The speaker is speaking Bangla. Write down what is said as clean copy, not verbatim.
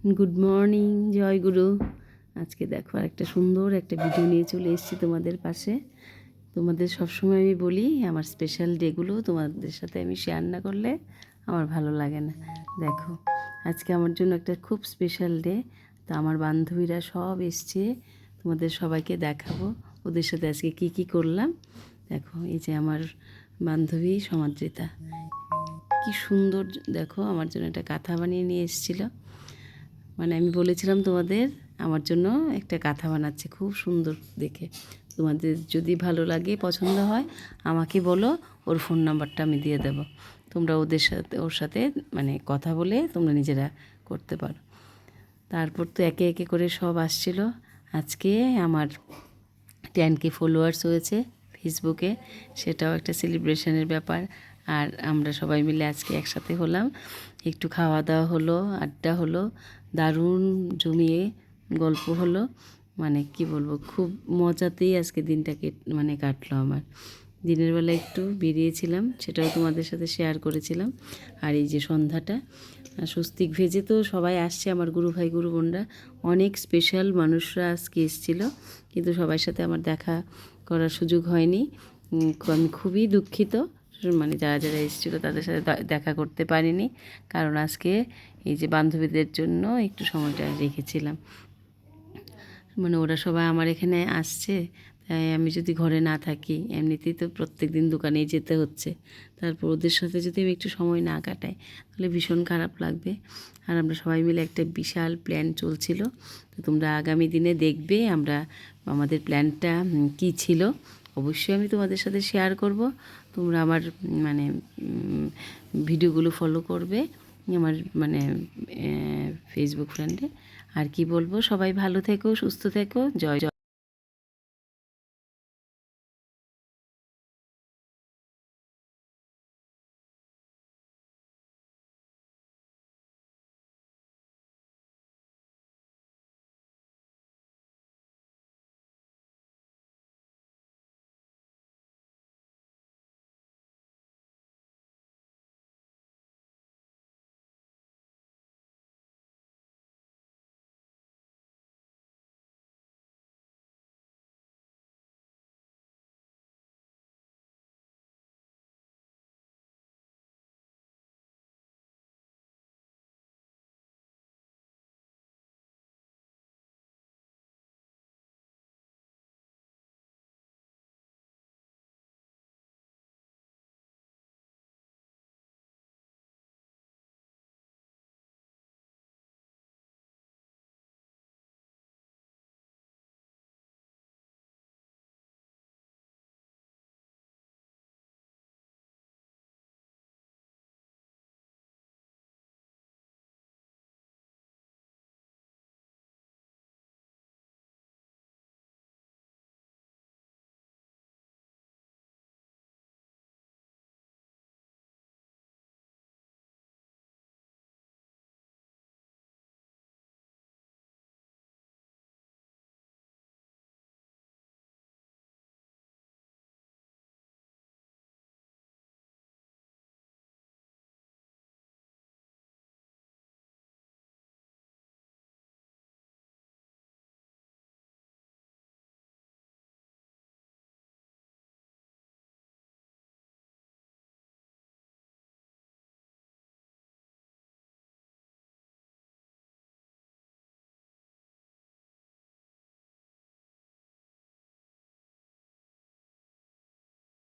গুড মর্নিং, জয় গুরু। আজকে দেখো একটা সুন্দর একটা ভিডিও নিয়ে চলে এসেছি তোমাদের পাশে। তোমাদের সবসময় আমি বলি আমার স্পেশাল ডেগুলো তোমাদের সাথে আমি শেয়ার না করলে আমার ভালো লাগে না। দেখো আজকে আমার জন্য একটা খুব স্পেশাল ডে। তো আমার বান্ধবীরা সব এসছে, তোমাদের সবাইকে দেখাবো ওদের সাথে আজকে কি কি করলাম। দেখো এই যে আমার বান্ধবী সমাদৃতা, কি সুন্দর। দেখো আমার জন্য একটা কাঁথা বানিয়ে নিয়ে এসেছিলো। মানে আমি বলেছিলাম তোমাদের আমার জন্য একটা কাঁথা বানাচ্ছে, খুব সুন্দর দেখে। তোমাদের যদি ভালো লাগে, পছন্দ হয়, আমাকে বলো, ওর ফোন নাম্বারটা আমি দিয়ে দেব। তোমরা ওর সাথে মানে কথা বলে তোমরা নিজেরা করতে পারো। তারপর তো একে একে করে সব আসছিল। আজকে আমার 10K ফলোয়ার্স হয়েছে ফেসবুকে, সেটাও একটা সেলিব্রেশনের ব্যাপার। আর আমরা সবাই মিলে আজকে একসাথে হলাম, একটু খাওয়া দাওয়া হলো, আড্ডা হলো, দারুণ জমিয়ে গল্প হলো। মানে কি বলবো, খুব মজাতেই আজকে দিনটাকে মানে কাটলো আমার। দিনের বেলা একটু বেরিয়েছিলাম, সেটাও তোমাদের সাথে শেয়ার করেছিলাম। আর এই যে সন্ধ্যাটা স্বস্তিক ভেজে তো সবাই আসছে, আমার গুরু ভাই গুরু বোনরা, অনেক স্পেশাল মানুষরা আজকে এসেছিলো, কিন্তু সবার সাথে আমার দেখা করার সুযোগ হয়নি। আমি খুবই দুঃখিত, মানে যারা যারা এসেছিলো তাদের সাথে দেখা করতে পারিনি, কারণ আজকে এই যে বান্ধবীদের জন্য একটু সময়টা রেখেছিলাম। মানে ওরা সবাই আমার এখানে আসছে, তাই আমি যদি ঘরে না থাকি, এমনিতেই তো প্রত্যেক দিন দোকানেই যেতে হচ্ছে, তারপর ওদের সাথে যদি আমি একটু সময় না কাটাই তাহলে ভীষণ খারাপ লাগবে। আর আমরা সবাই মিলে একটা বিশাল প্ল্যান চলছিল, তো তোমরা আগামী দিনে দেখবে আমরা আমাদের প্ল্যানটা কী ছিল। অবশ্যই আমি তোমাদের সাথে শেয়ার করব। তোমরা আমার মানে ভিডিওগুলো ফলো করবে আমার মানে ফেসবুক ফ্রেন্ডে। আর কি বলবো, সবাই ভালো থেকো, সুস্থ থেকো। জয় জয়।